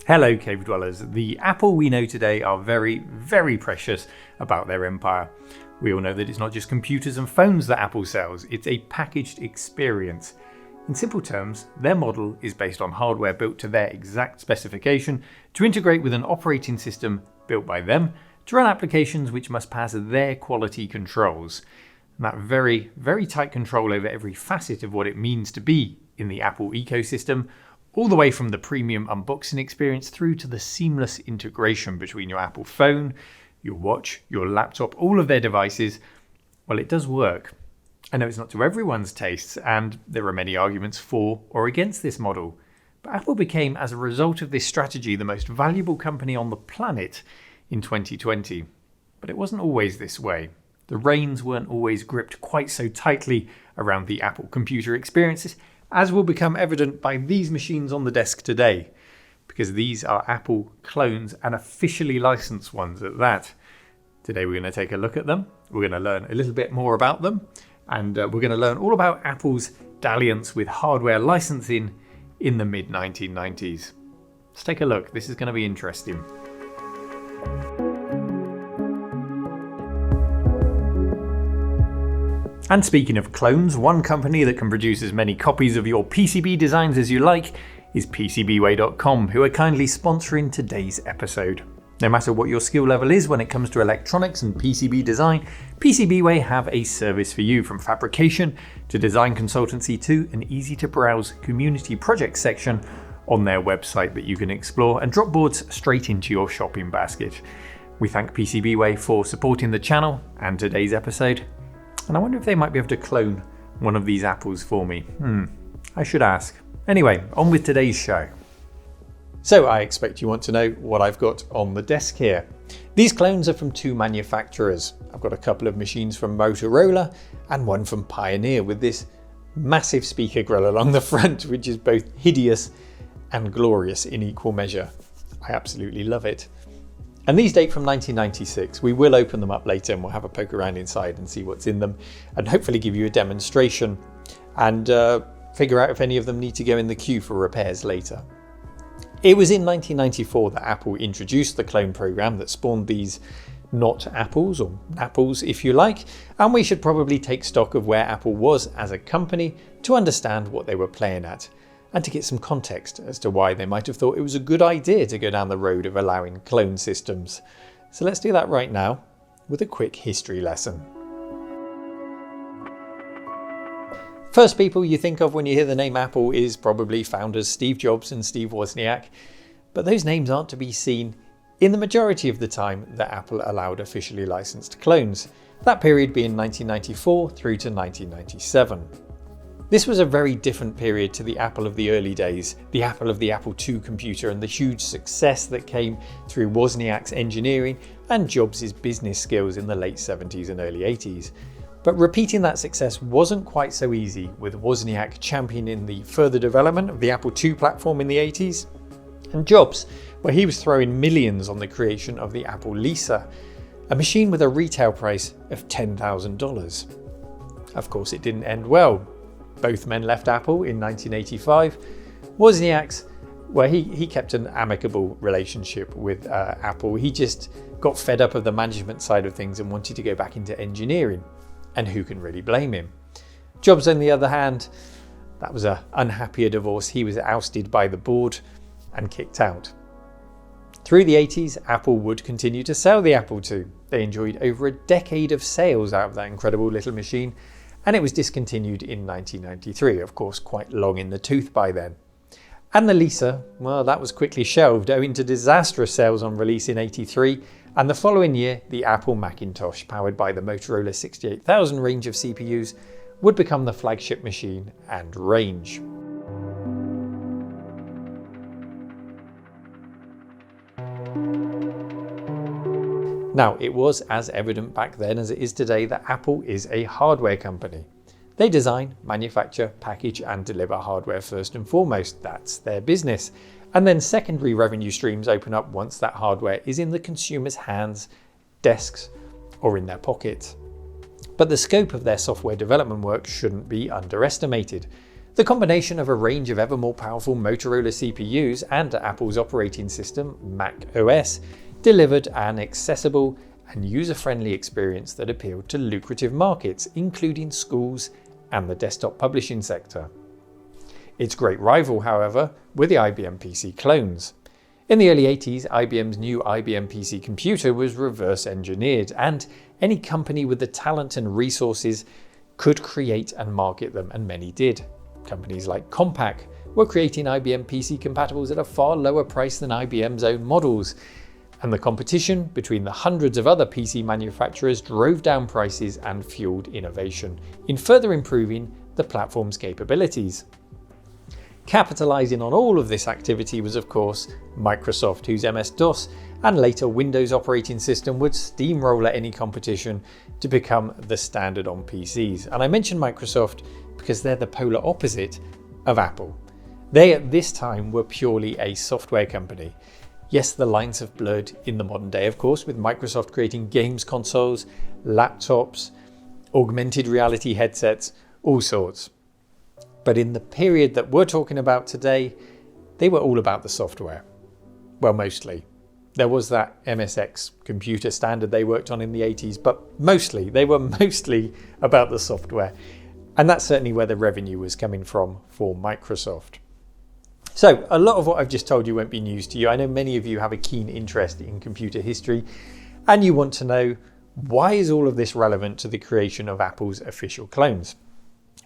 Hello cave dwellers, the Apple we know today are very, very precious about their empire. We all know that it's not just computers and phones that Apple sells, it's a packaged experience. In simple terms, their model is based on hardware built to their exact specification to integrate with an operating system built by them to run applications which must pass their quality controls. And that very, very tight control over every facet of what it means to be in the Apple ecosystem, all the way from the premium unboxing experience through to the seamless integration between your Apple phone, your watch, your laptop, all of their devices. Well, it does work. I know it's not to everyone's tastes, and there are many arguments for or against this model. But Apple became, as a result of this strategy, the most valuable company on the planet in 2020. But it wasn't always this way. The reins weren't always gripped quite so tightly around the Apple computer experiences, as will become evident by these machines on the desk today, because these are Apple clones and officially licensed ones at that. Today we're going to take a look at them, we're going to learn a little bit more about them, and we're going to learn all about Apple's dalliance with hardware licensing in the mid-1990s. Let's take a look, this is going to be interesting. And speaking of clones, one company that can produce as many copies of your PCB designs as you like is PCBWay.com, who are kindly sponsoring today's episode. No matter what your skill level is when it comes to electronics and PCB design, PCBWay have a service for you, from fabrication to design consultancy to an easy-to-browse community project section on their website that you can explore and drop boards straight into your shopping basket. We thank PCBWay for supporting the channel and today's episode. And I wonder if they might be able to clone one of these apples for me. I should ask. Anyway, on with today's show. So I expect you want to know what I've got on the desk here. These clones are from two manufacturers. I've got a couple of machines from Motorola and one from Pioneer with this massive speaker grill along the front, which is both hideous and glorious in equal measure. I absolutely love it. And these date from 1996. We will open them up later and we'll have a poke around inside and see what's in them and hopefully give you a demonstration and figure out if any of them need to go in the queue for repairs later. It was in 1994 that Apple introduced the clone program that spawned these not apples, or apples if you like, and we should probably take stock of where Apple was as a company to understand what they were playing at, and to get some context as to why they might have thought it was a good idea to go down the road of allowing clone systems. So let's do that right now with a quick history lesson. First people you think of when you hear the name Apple is probably founders Steve Jobs and Steve Wozniak, but those names aren't to be seen in the majority of the time that Apple allowed officially licensed clones, that period being 1994 through to 1997. This was a very different period to the Apple of the early days, the Apple of the Apple II computer and the huge success that came through Wozniak's engineering and Jobs' business skills in the late 70s and early 80s. But repeating that success wasn't quite so easy, with Wozniak championing the further development of the Apple II platform in the 80s, and Jobs, where he was throwing millions on the creation of the Apple Lisa, a machine with a retail price of $10,000. Of course, it didn't end well. Both men left Apple in 1985. Wozniak's, well, he kept an amicable relationship with Apple. He just got fed up of the management side of things and wanted to go back into engineering. And who can really blame him? Jobs, on the other hand, that was an unhappier divorce. He was ousted by the board and kicked out. Through the 80s, Apple would continue to sell the Apple II. They enjoyed over a decade of sales out of that incredible little machine, and it was discontinued in 1993, of course quite long in the tooth by then. And the Lisa, well, that was quickly shelved owing to disastrous sales on release in 83, and the following year the Apple Macintosh, powered by the Motorola 68000 range of CPUs, would become the flagship machine and range. Now, it was as evident back then as it is today that Apple is a hardware company. They design, manufacture, package and deliver hardware first and foremost. That's their business. And then secondary revenue streams open up once that hardware is in the consumer's hands, desks, or in their pockets. But the scope of their software development work shouldn't be underestimated. The combination of a range of ever more powerful Motorola CPUs and Apple's operating system, Mac OS, delivered an accessible and user-friendly experience that appealed to lucrative markets, including schools and the desktop publishing sector. Its great rival, however, were the IBM Pc Clones. In the early 80s, IBM's new IBM PC computer was reverse engineered, and any company with the talent and resources could create and market them, and many did. Companies like Compaq were creating IBM PC compatibles at a far lower price than IBM's own models, and the competition between the hundreds of other PC manufacturers drove down prices and fueled innovation in further improving the platform's capabilities. Capitalizing on all of this activity was, of course, Microsoft, whose MS-DOS and later Windows operating system would steamroller any competition to become the standard on PCs. And I mention Microsoft because they're the polar opposite of Apple. They at this time were purely a software company. Yes, the lines have blurred in the modern day, of course, with Microsoft creating games consoles, laptops, augmented reality headsets, all sorts. But in the period that we're talking about today, they were all about the software. Well, mostly. There was that MSX computer standard they worked on in the 80s, but they were mostly about the software. And that's certainly where the revenue was coming from for Microsoft. So a lot of what I've just told you won't be news to you. I know many of you have a keen interest in computer history, and you want to know, why is all of this relevant to the creation of Apple's official clones?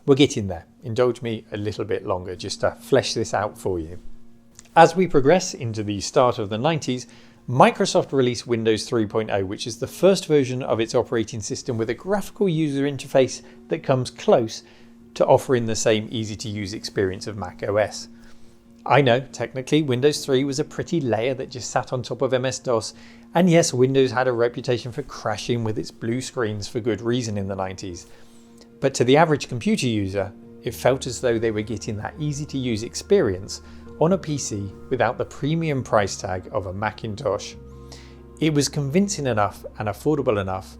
We're getting there. Indulge me a little bit longer just to flesh this out for you. As we progress into the start of the 90s, Microsoft released Windows 3.0, which is the first version of its operating system with a graphical user interface that comes close to offering the same easy-to-use experience of Mac OS. I know, technically, Windows 3 was a pretty layer that just sat on top of MS-DOS, and yes, Windows had a reputation for crashing with its blue screens for good reason in the 90s. But to the average computer user, it felt as though they were getting that easy-to-use experience on a PC without the premium price tag of a Macintosh. It was convincing enough and affordable enough,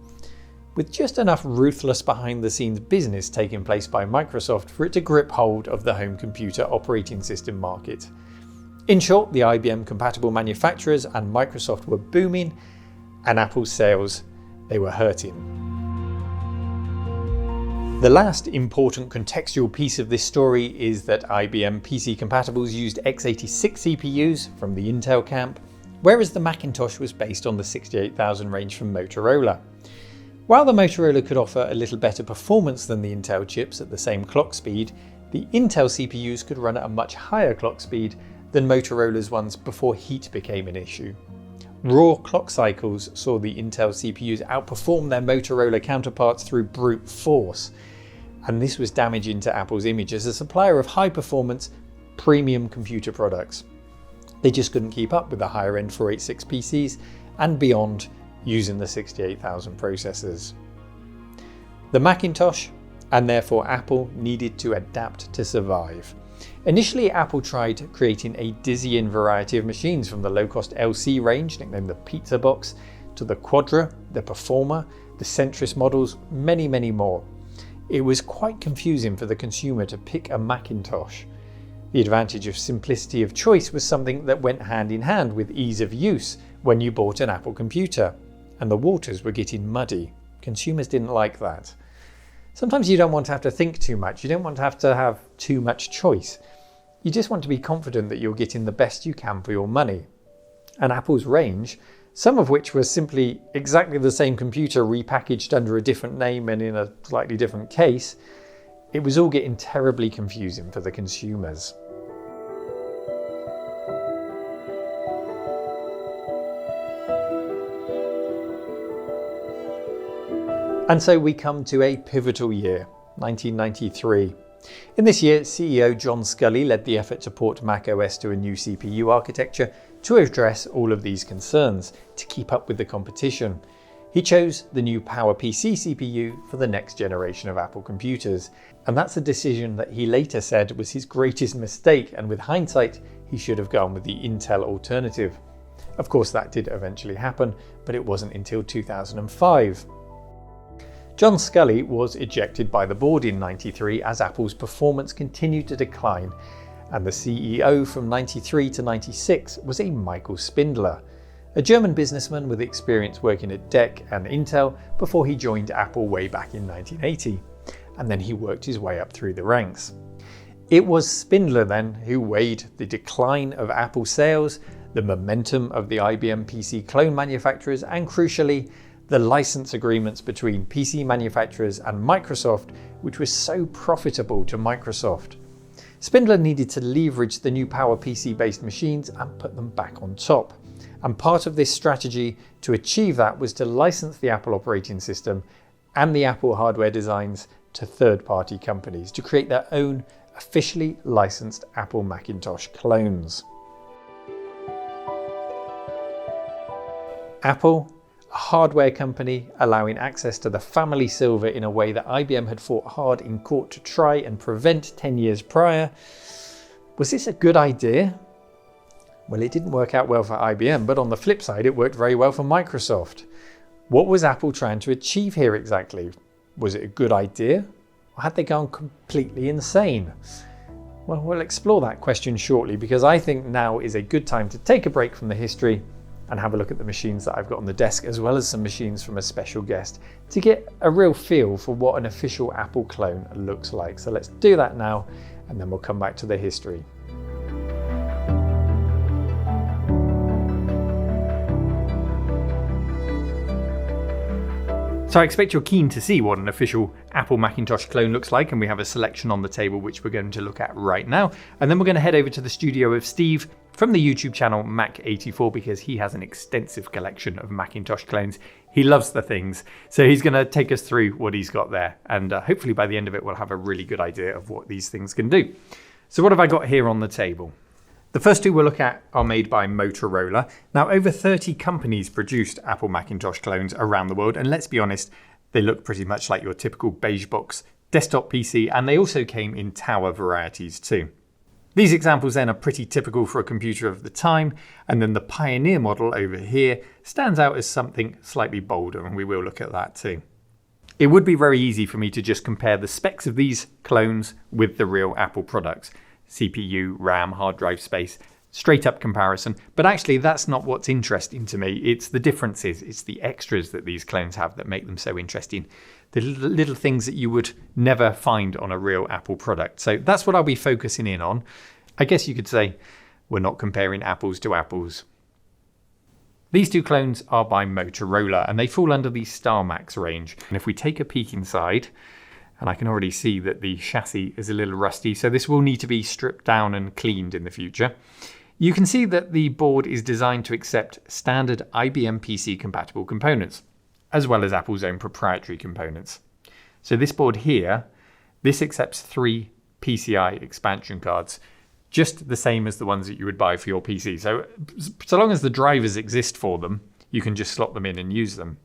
with just enough ruthless behind-the-scenes business taking place by Microsoft for it to grip hold of the home computer operating system market. In short, the IBM-compatible manufacturers and Microsoft were booming, and Apple's sales, they were hurting. The last important contextual piece of this story is that IBM PC compatibles used x86 CPUs from the Intel camp, whereas the Macintosh was based on the 68000 range from Motorola. While the Motorola could offer a little better performance than the Intel chips at the same clock speed, the Intel CPUs could run at a much higher clock speed than Motorola's ones before heat became an issue. Raw clock cycles saw the Intel CPUs outperform their Motorola counterparts through brute force, and this was damaging to Apple's image as a supplier of high-performance, premium computer products. They just couldn't keep up with the higher-end 486 PCs and beyond using the 68000 processors. The Macintosh, and therefore Apple, needed to adapt to survive. Initially, Apple tried creating a dizzying variety of machines, from the low-cost LC range, nicknamed the Pizza Box, to the Quadra, the Performer, the Centris models, many more. It was quite confusing for the consumer to pick a Macintosh. The advantage of simplicity of choice was something that went hand in hand with ease of use when you bought an Apple computer, and the waters were getting muddy. Consumers didn't like that. Sometimes you don't want to have to think too much. You don't want to have too much choice. You just want to be confident that you're getting the best you can for your money. And Apple's range, some of which was simply exactly the same computer repackaged under a different name and in a slightly different case, it was all getting terribly confusing for the consumers. And so we come to a pivotal year, 1993. In this year, CEO John Sculley led the effort to port Mac OS to a new CPU architecture to address all of these concerns, to keep up with the competition. He chose the new PowerPC CPU for the next generation of Apple computers, and that's a decision that he later said was his greatest mistake, and with hindsight, he should have gone with the Intel alternative. Of course, that did eventually happen, but it wasn't until 2005. John Sculley was ejected by the board in '93 as Apple's performance continued to decline, and the CEO from '93 to '96 was a Michael Spindler, a German businessman with experience working at DEC and Intel before he joined Apple way back in 1980, and then he worked his way up through the ranks. It was Spindler then who weighed the decline of Apple sales, the momentum of the IBM PC clone manufacturers, and crucially, the license agreements between PC manufacturers and Microsoft, which was so profitable to Microsoft. Spindler needed to leverage the new PowerPC based machines and put them back on top. And part of this strategy to achieve that was to license the Apple operating system and the Apple hardware designs to third-party companies to create their own officially licensed Apple Macintosh clones. Apple, a hardware company allowing access to the family silver in a way that IBM had fought hard in court to try and prevent 10 years prior. Was this a good idea? Well, it didn't work out well for IBM, but on the flip side, it worked very well for Microsoft. What was Apple trying to achieve here exactly? Was it a good idea? Or had they gone completely insane? Well, we'll explore that question shortly, because I think now is a good time to take a break from the history and have a look at the machines that I've got on the desk, as well as some machines from a special guest, to get a real feel for what an official Apple clone looks like. So let's do that now, and then we'll come back to the history. So I expect you're keen to see what an official Apple Macintosh clone looks like, and we have a selection on the table which we're going to look at right now. And then we're going to head over to the studio of Steve from the YouTube channel Mac84, because he has an extensive collection of Macintosh clones. He loves the things, so he's going to take us through what he's got there, and hopefully by the end of it we'll have a really good idea of what these things can do. So what have I got here on the table? The first two we'll look at are made by Motorola. Now, over 30 companies produced Apple Macintosh clones around the world, and let's be honest, they look pretty much like your typical beige box desktop PC, and they also came in tower varieties too. These examples then are pretty typical for a computer of the time, and then the Pioneer model over here stands out as something slightly bolder, and we will look at that too. It would be very easy for me to just compare the specs of these clones with the real Apple products. CPU, RAM, hard drive space, straight up comparison. But actually that's not what's interesting to me. It's the differences, it's the extras that these clones have that make them so interesting. The little things that you would never find on a real Apple product. So that's what I'll be focusing in on. I guess you could say we're not comparing apples to apples. These two clones are by Motorola, and they fall under the StarMax range. And if we take a peek inside, and I can already see that the chassis is a little rusty, so this will need to be stripped down and cleaned in the future. You can see that the board is designed to accept standard IBM PC compatible components, as well as Apple's own proprietary components. So this board here, this accepts 3 PCI expansion cards, just the same as the ones that you would buy for your PC. So long as the drivers exist for them, you can just slot them in and use them.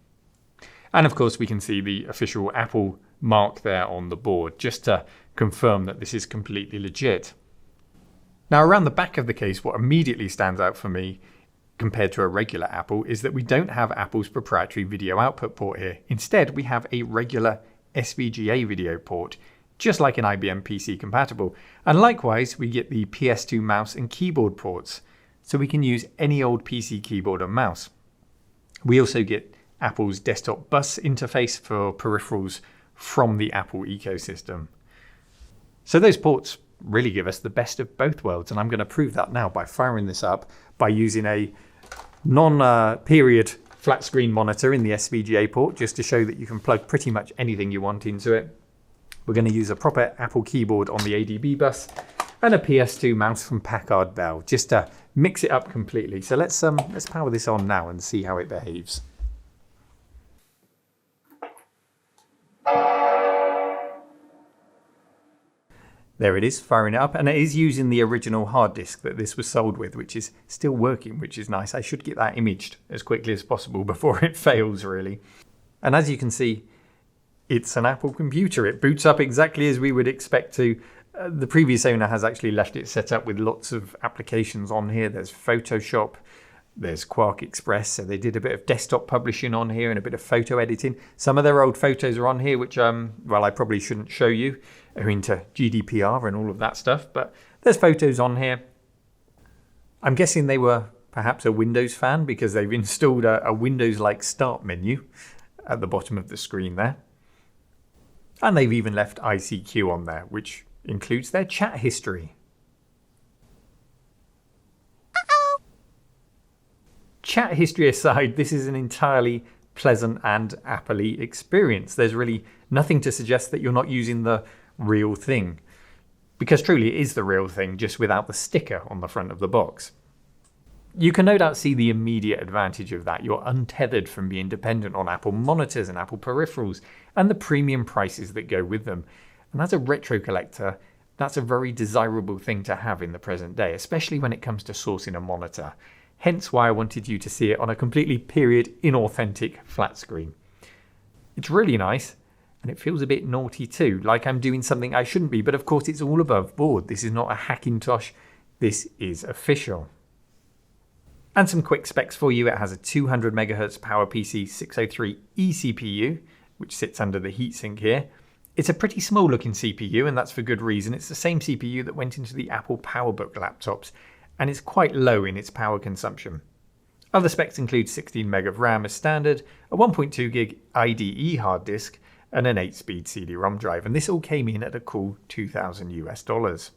And of course we can see the official Apple mark there on the board, just to confirm that this is completely legit. Now around the back of the case, what immediately stands out for me compared to a regular Apple is that we don't have Apple's proprietary video output port here. Instead, we have a regular SVGA video port, just like an IBM PC compatible. And likewise, we get the PS2 mouse and keyboard ports, so we can use any old PC keyboard and mouse. We also get Apple's desktop bus interface for peripherals from the Apple ecosystem. So those ports really give us the best of both worlds, and I'm going to prove that now by firing this up by using a non-period flat screen monitor in the SVGA port, just to show that you can plug pretty much anything you want into it. We're going to use a proper Apple keyboard on the ADB bus and a PS2 mouse from Packard Bell, just to mix it up completely. So let's power this on now and see how it behaves. There it is, firing it up, and it is using the original hard disk that this was sold with, which is still working, which is nice. I should get that imaged as quickly as possible before it fails, really. And as you can see, it's an Apple computer. It boots up exactly as we would expect to. The previous owner has actually left it set up with lots of applications on here. There's Photoshop, There's Quark Express, so they did a bit of desktop publishing on here and a bit of photo editing. Some of their old photos are on here, which, well, I probably shouldn't show you. They're into GDPR and all of that stuff, but there's photos on here. I'm guessing they were perhaps a Windows fan because they've installed a Windows-like start menu at the bottom of the screen there. And they've even left ICQ on there, which includes their chat history. Chat history aside, this is an entirely pleasant and Apple-y experience. There's really nothing to suggest that you're not using the real thing. Because truly it is the real thing, just without the sticker on the front of the box. You can no doubt see the immediate advantage of that. You're untethered from being dependent on Apple monitors and Apple peripherals and the premium prices that go with them. And as a retro collector, that's a very desirable thing to have in the present day, especially when it comes to sourcing a monitor. Hence why I wanted you to see it on a completely period inauthentic flat screen. It's really nice, and it feels a bit naughty too, like I'm doing something I shouldn't be, but of course it's all above board. This is not a Hackintosh, this is official. And some quick specs for you. It has a 200 MHz PowerPC 603E CPU, which sits under the heatsink here. It's a pretty small looking CPU, and that's for good reason. It's the same CPU that went into the Apple PowerBook laptops, and it's quite low in its power consumption. Other specs include 16 meg of RAM as standard, a 1.2 gig IDE hard disk, and an 8-speed CD-ROM drive, and this all came in at a cool $2,000.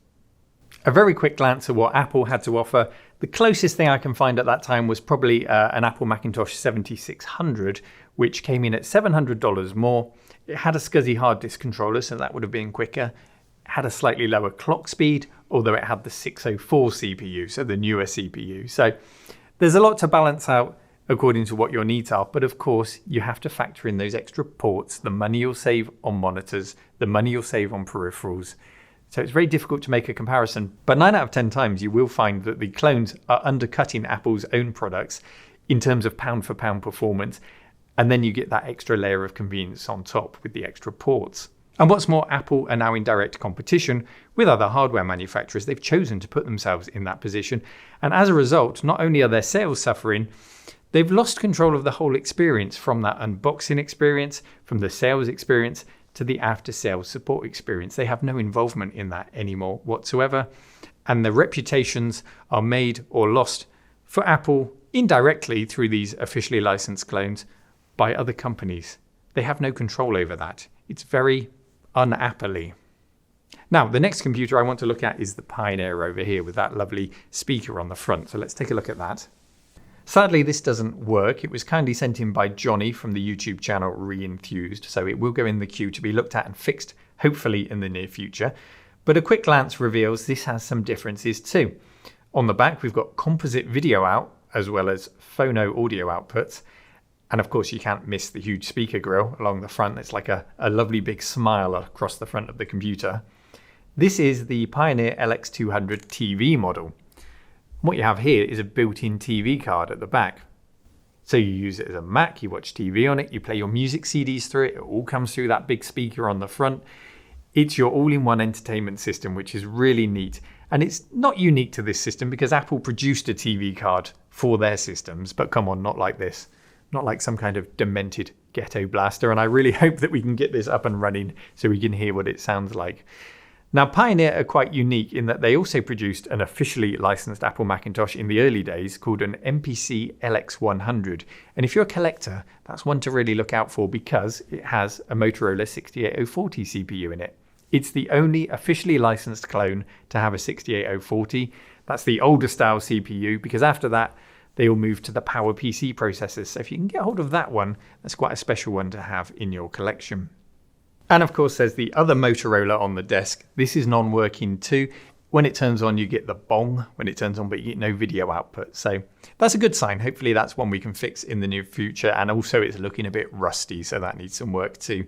A very quick glance at what Apple had to offer. The closest thing I can find at that time was probably an Apple Macintosh 7600, which came in at $700 more. It had a SCSI hard disk controller, so that would have been quicker. It had a slightly lower clock speed, although it had the 604 CPU, so the newer CPU. So there's a lot to balance out according to what your needs are, but of course you have to factor in those extra ports, the money you'll save on monitors, the money you'll save on peripherals. So it's very difficult to make a comparison, but 9 out of 10 times you will find that the clones are undercutting Apple's own products in terms of pound for pound performance, and then you get that extra layer of convenience on top with the extra ports. And what's more, Apple are now in direct competition with other hardware manufacturers. They've chosen to put themselves in that position, and as a result, not only are their sales suffering, they've lost control of the whole experience, from that unboxing experience, from the sales experience, to the after-sales support experience. They have no involvement in that anymore whatsoever, and their reputations are made or lost for Apple indirectly through these officially licensed clones by other companies. They have no control over that. It's very un-Apple-y. Now, the next computer I want to look at is the Pioneer over here with that lovely speaker on the front. So let's take a look at that. Sadly, this doesn't work. It was kindly sent in by Johnny from the YouTube channel Re-Enthused, so it will go in the queue to be looked at and fixed, hopefully in the near future. But a quick glance reveals this has some differences too. On the back, we've got composite video out, as well as phono audio outputs. And of course, you can't miss the huge speaker grille along the front. It's like a lovely big smile across the front of the computer. This is the Pioneer Lx200 TV model. What you have here is a built-in TV card at the back. So you use it as a Mac, you watch TV on it, you play your music CDs through it, it all comes through that big speaker on the front. It's your all-in-one entertainment system, which is really neat. And it's not unique to this system because Apple produced a TV card for their systems, but come on, not like this. Not like some kind of demented ghetto blaster. And I really hope that we can get this up and running so we can hear what it sounds like. Now, Pioneer are quite unique in that they also produced an officially licensed Apple Macintosh in the early days called an Mpc Lx100. And if you're a collector, that's one to really look out for because it has a Motorola 68040 CPU in it. It's the only officially licensed clone to have a 68040. That's the older style CPU because after that, they all moved to the PowerPC processors. So if you can get hold of that one, that's quite a special one to have in your collection. And of course, there's the other Motorola on the desk. This is non-working too. When it turns on, you get the bong when it turns on, but you get no video output. So that's a good sign. Hopefully that's one we can fix in the near future. And also it's looking a bit rusty, so that needs some work too.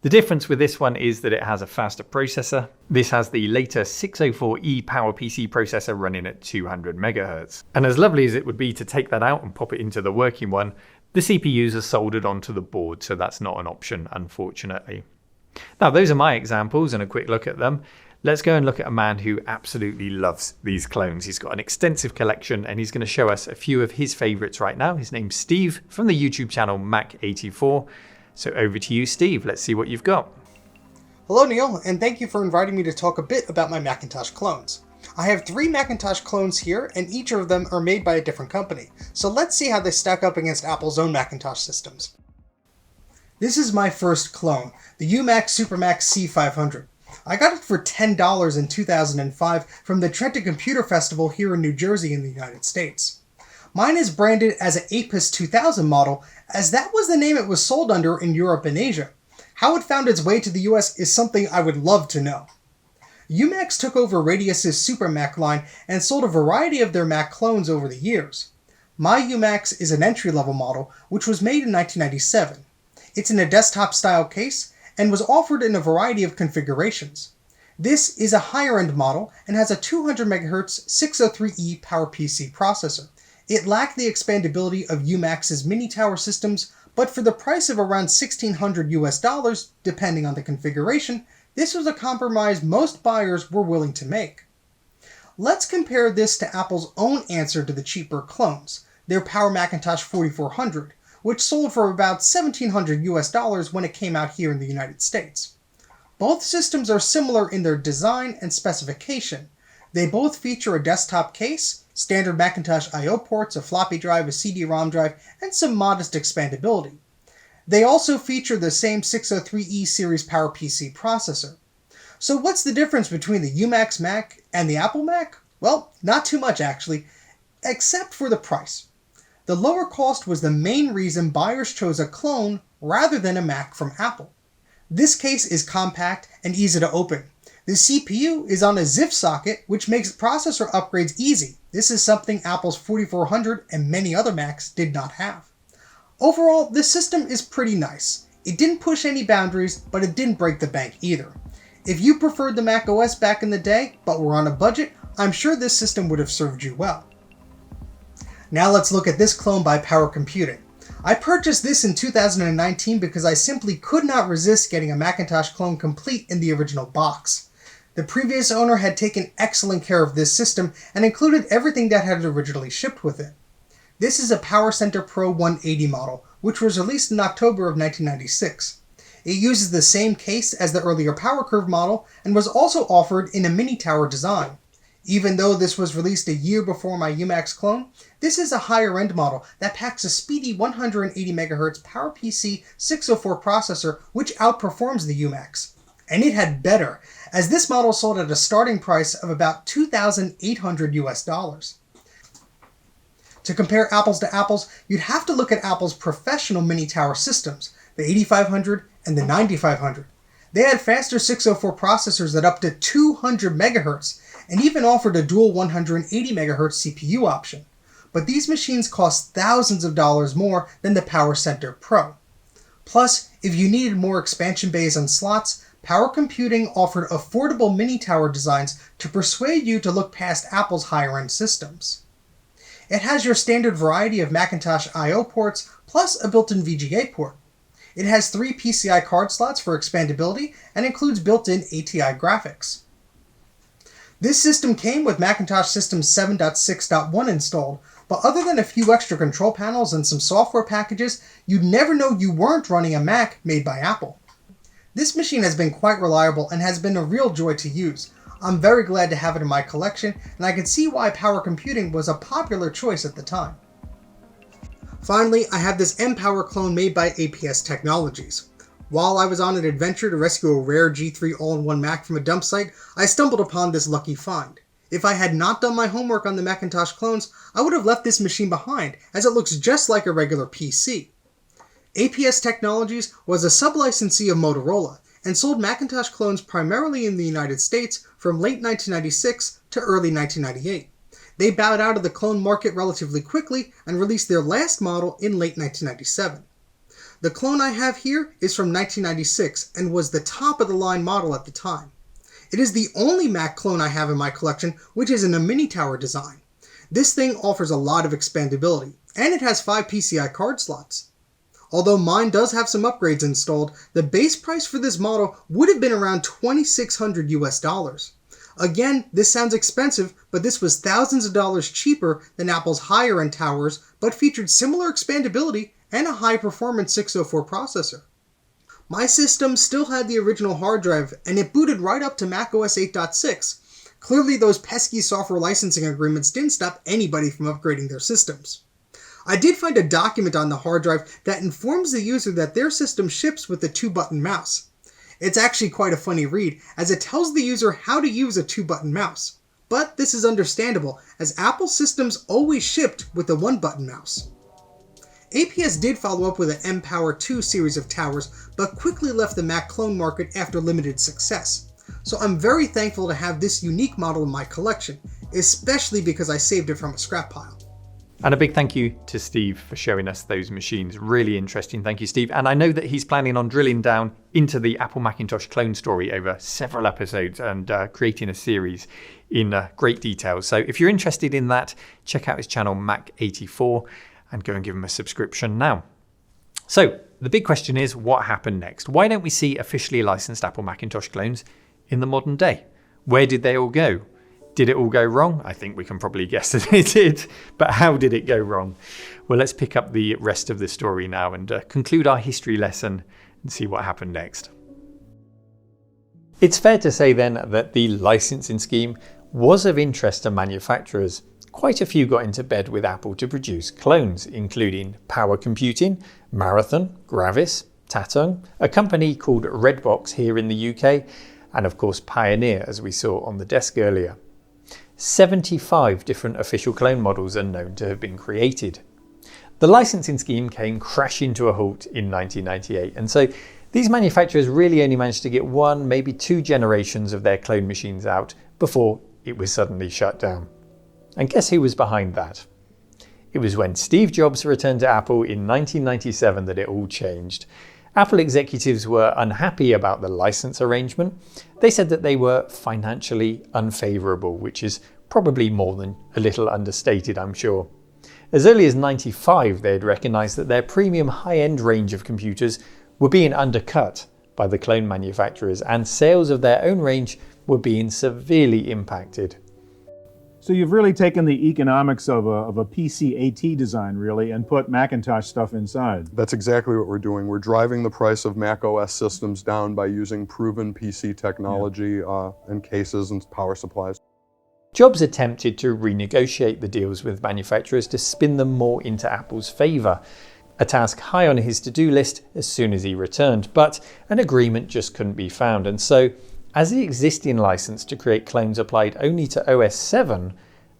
The difference with this one is that it has a faster processor. This has the later 604E PowerPC processor running at 200 MHz. And as lovely as it would be to take that out and pop it into the working one, the CPUs are soldered onto the board, so that's not an option, unfortunately. Now, those are my examples and a quick look at them. Let's go and look at a man who absolutely loves these clones. He's got an extensive collection and he's going to show us a few of his favorites right now. His name's Steve from the YouTube channel Mac84. So over to you, Steve. Let's see what you've got. Hello, Neil, and thank you for inviting me to talk a bit about my Macintosh clones. I have 3 Macintosh clones here, and each of them are made by a different company. So let's see how they stack up against Apple's own Macintosh systems. This is my first clone, the Umax SuperMac C500. I got it for $10 in 2005 from the Trenton Computer Festival here in New Jersey in the United States. Mine is branded as an Apis 2000 model, as that was the name it was sold under in Europe and Asia. How it found its way to the US is something I would love to know. Umax took over Radius's SuperMac line and sold a variety of their Mac clones over the years. My Umax is an entry-level model, which was made in 1997. It's in a desktop-style case and was offered in a variety of configurations. This is a higher-end model and has a 200 MHz 603E PowerPC processor. It lacked the expandability of Umax's mini tower systems, but for the price of around $1,600 depending on the configuration, this was a compromise most buyers were willing to make. Let's compare this to Apple's own answer to the cheaper clones, their Power Macintosh 4400, which sold for about $1,700 when it came out here in the United States. Both systems are similar in their design and specification. They both feature a desktop case, standard Macintosh I/O ports, a floppy drive, a CD-ROM drive, and some modest expandability. They also feature the same 603E series PowerPC processor. So what's the difference between the Umax Mac and the Apple Mac? Well, not too much actually, except for the price. The lower cost was the main reason buyers chose a clone rather than a Mac from Apple. This case is compact and easy to open. The CPU is on a ZIF socket, which makes processor upgrades easy. This is something Apple's 4400 and many other Macs did not have. Overall, this system is pretty nice. It didn't push any boundaries, but it didn't break the bank either. If you preferred the Mac OS back in the day, but were on a budget, I'm sure this system would have served you well. Now let's look at this clone by Power Computing. I purchased this in 2019 because I simply could not resist getting a Macintosh clone complete in the original box. The previous owner had taken excellent care of this system and included everything that had originally shipped with it. This is a Power Center Pro 180 model, which was released in October of 1996. It uses the same case as the earlier Power Curve model and was also offered in a mini tower design. Even though this was released a year before my Umax clone, this is a higher-end model that packs a speedy 180 MHz PowerPC 604 processor which outperforms the Umax. And it had better, as this model sold at a starting price of about $2,800. To compare apples to apples, you'd have to look at Apple's professional mini tower systems, the 8500 and the 9500. They had faster 604 processors at up to 200 MHz, and even offered a dual 180 MHz CPU option. But these machines cost thousands of dollars more than the Power Center Pro. Plus, if you needed more expansion bays and slots, Power Computing offered affordable mini tower designs to persuade you to look past Apple's higher-end systems. It has your standard variety of Macintosh I/O ports, plus a built-in VGA port. It has 3 PCI card slots for expandability and includes built-in ATI graphics. This system came with Macintosh System 7.6.1 installed, but other than a few extra control panels and some software packages, you'd never know you weren't running a Mac made by Apple. This machine has been quite reliable and has been a real joy to use. I'm very glad to have it in my collection, and I can see why Power Computing was a popular choice at the time. Finally, I have this M-Power clone made by APS Technologies. While I was on an adventure to rescue a rare G3 all-in-one Mac from a dump site, I stumbled upon this lucky find. If I had not done my homework on the Macintosh clones, I would have left this machine behind, as it looks just like a regular PC. APS Technologies was a sub-licensee of Motorola, and sold Macintosh clones primarily in the United States from late 1996 to early 1998. They bowed out of the clone market relatively quickly and released their last model in late 1997. The clone I have here is from 1996 and was the top-of-the-line model at the time. It is the only Mac clone I have in my collection which is in a mini tower design. This thing offers a lot of expandability, and it has 5 PCI card slots. Although mine does have some upgrades installed, the base price for this model would have been around $2,600 US. Again, this sounds expensive, but this was thousands of dollars cheaper than Apple's higher-end towers, but featured similar expandability and a high-performance 604 processor. My system still had the original hard drive, and it booted right up to macOS 8.6. Clearly, those pesky software licensing agreements didn't stop anybody from upgrading their systems. I did find a document on the hard drive that informs the user that their system ships with a 2-button mouse. It's actually quite a funny read, as it tells the user how to use a 2-button mouse. But this is understandable, as Apple systems always shipped with a 1-button mouse. APS did follow up with an mPower 2 series of towers, but quickly left the Mac clone market after limited success. So I'm very thankful to have this unique model in my collection, especially because I saved it from a scrap pile. And a big thank you to Steve for showing us those machines. Really interesting. Thank you, Steve. And I know that he's planning on drilling down into the Apple Macintosh clone story over several episodes and creating a series in great detail. So if you're interested in that, check out his channel Mac84 and go and give him a subscription now. So the big question is, what happened next? Why don't we see officially licensed Apple Macintosh clones in the modern day? Where did they all go? Did it all go wrong? I think we can probably guess that it did, but how did it go wrong? Well, let's pick up the rest of the story now and conclude our history lesson and see what happened next. It's fair to say then that the licensing scheme was of interest to manufacturers. Quite a few got into bed with Apple to produce clones, including Power Computing, Marathon, Gravis, Tatung, a company called Redbox here in the UK, and of course Pioneer, as we saw on the desk earlier. 75 different official clone models are known to have been created. The licensing scheme came crashing to a halt in 1998, and so these manufacturers really only managed to get one, maybe two generations of their clone machines out before it was suddenly shut down. And guess who was behind that? It was when Steve Jobs returned to Apple in 1997 that it all changed. Apple executives were unhappy about the license arrangement. They said that they were financially unfavorable, which is probably more than a little understated, I'm sure. As early as '95, they had recognized that their premium high-end range of computers were being undercut by the clone manufacturers, and sales of their own range were being severely impacted. So you've really taken the economics of a PC AT design, really, and put Macintosh stuff inside. That's exactly what we're doing. We're driving the price of Mac OS systems down by using proven PC technology and cases and power supplies. Jobs attempted to renegotiate the deals with manufacturers to spin them more into Apple's favour, a task high on his to-do list as soon as he returned, but an agreement just couldn't be found, and so as the existing license to create clones applied only to OS 7,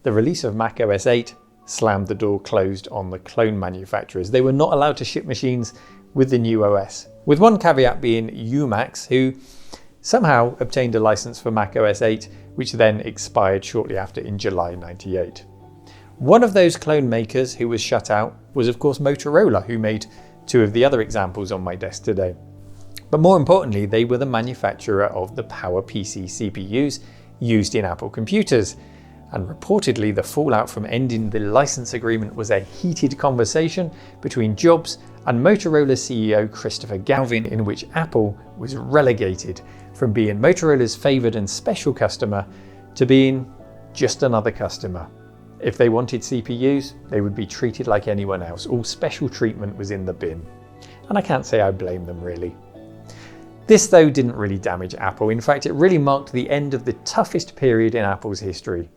the release of Mac OS 8 slammed the door closed on the clone manufacturers. They were not allowed to ship machines with the new OS, with one caveat being Umax, who somehow obtained a license for Mac OS 8, which then expired shortly after in July '98. One of those clone makers who was shut out was of course Motorola, who made two of the other examples on my desk today. But more importantly, they were the manufacturer of the Power PC CPUs used in Apple computers. And reportedly, the fallout from ending the license agreement was a heated conversation between Jobs and Motorola CEO Christopher Galvin, in which Apple was relegated from being Motorola's favoured and special customer to being just another customer. If they wanted CPUs, they would be treated like anyone else. All special treatment was in the bin. And I can't say I blame them, really. This, though, didn't really damage Apple. In fact, it really marked the end of the toughest period in Apple's history.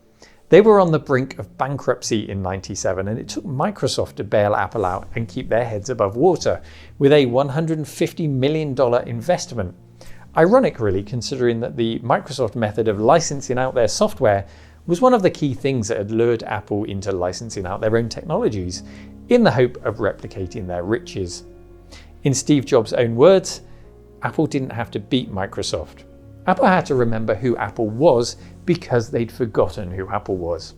They were on the brink of bankruptcy in '97, and it took Microsoft to bail Apple out and keep their heads above water with a $150 million investment. Ironic, really, considering that the Microsoft method of licensing out their software was one of the key things that had lured Apple into licensing out their own technologies in the hope of replicating their riches. In Steve Jobs' own words, Apple didn't have to beat Microsoft. Apple had to remember who Apple was because they'd forgotten who Apple was.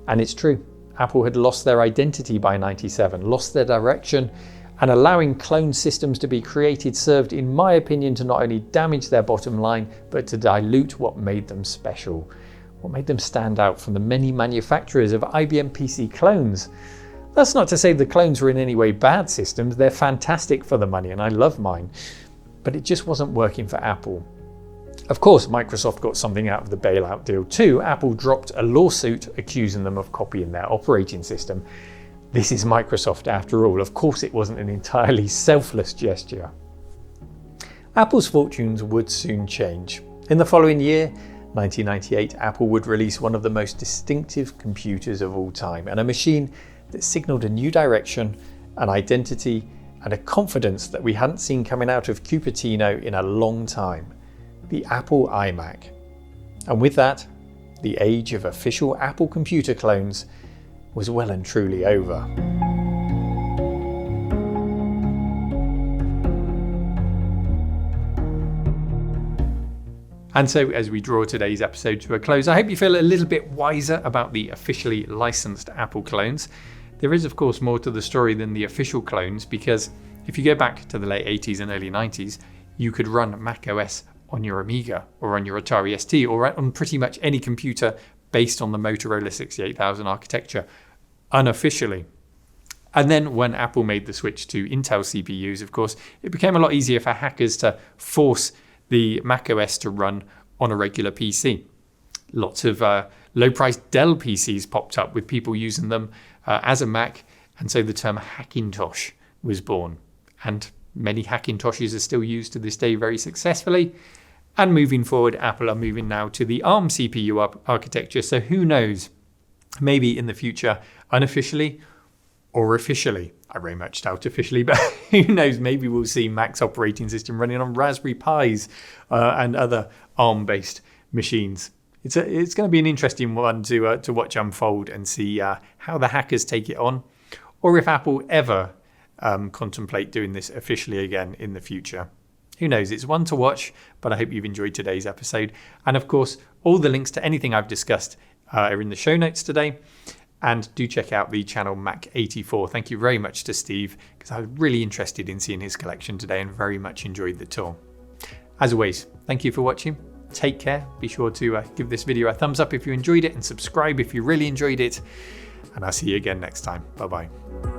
And it's true, Apple had lost their identity by '97, lost their direction, and allowing clone systems to be created served, in my opinion, to not only damage their bottom line, but to dilute what made them special, what made them stand out from the many manufacturers of IBM Pc Clones. That's not to say the clones were in any way bad systems. They're fantastic for the money and I love mine. But it just wasn't working for Apple. Of course, Microsoft got something out of the bailout deal too. Apple dropped a lawsuit accusing them of copying their operating system. This is Microsoft after all. Of course, it wasn't an entirely selfless gesture. Apple's fortunes would soon change. In the following year, 1998, Apple would release one of the most distinctive computers of all time, and a machine that signaled a new direction, an identity, and a confidence that we hadn't seen coming out of Cupertino in a long time. The Apple iMac. And with that, the age of official Apple computer clones was well and truly over. And so as we draw today's episode to a close, I hope you feel a little bit wiser about the officially licensed Apple clones. There is of course more to the story than the official clones, because if you go back to the late 80s and early 90s, you could run Mac OS on your Amiga or on your Atari ST or on pretty much any computer based on the Motorola 68000 architecture unofficially. And then when Apple made the switch to Intel CPUs, of course, it became a lot easier for hackers to force the Mac OS to run on a regular PC. Lots of low-priced Dell PCs popped up with people using them as a Mac, and so the term Hackintosh was born. And many Hackintoshes are still used to this day very successfully. And moving forward, Apple are moving now to the ARM CPU architecture, so who knows, maybe in the future, unofficially or officially, I very much doubt officially, but who knows, maybe we'll see Mac's operating system running on Raspberry Pis and other ARM-based machines. It's going to be an interesting one to watch unfold and see how the hackers take it on, or if Apple ever contemplate doing this officially again in the future. Who knows? It's one to watch, but I hope you've enjoyed today's episode. And of course, all the links to anything I've discussed are in the show notes today. And do check out the channel Mac84. Thank you very much to Steve, because I was really interested in seeing his collection today and very much enjoyed the tour. As always, thank you for watching. Take care. Be sure to give this video a thumbs up if you enjoyed it and subscribe if you really enjoyed it. And I'll see you again next time. Bye-bye.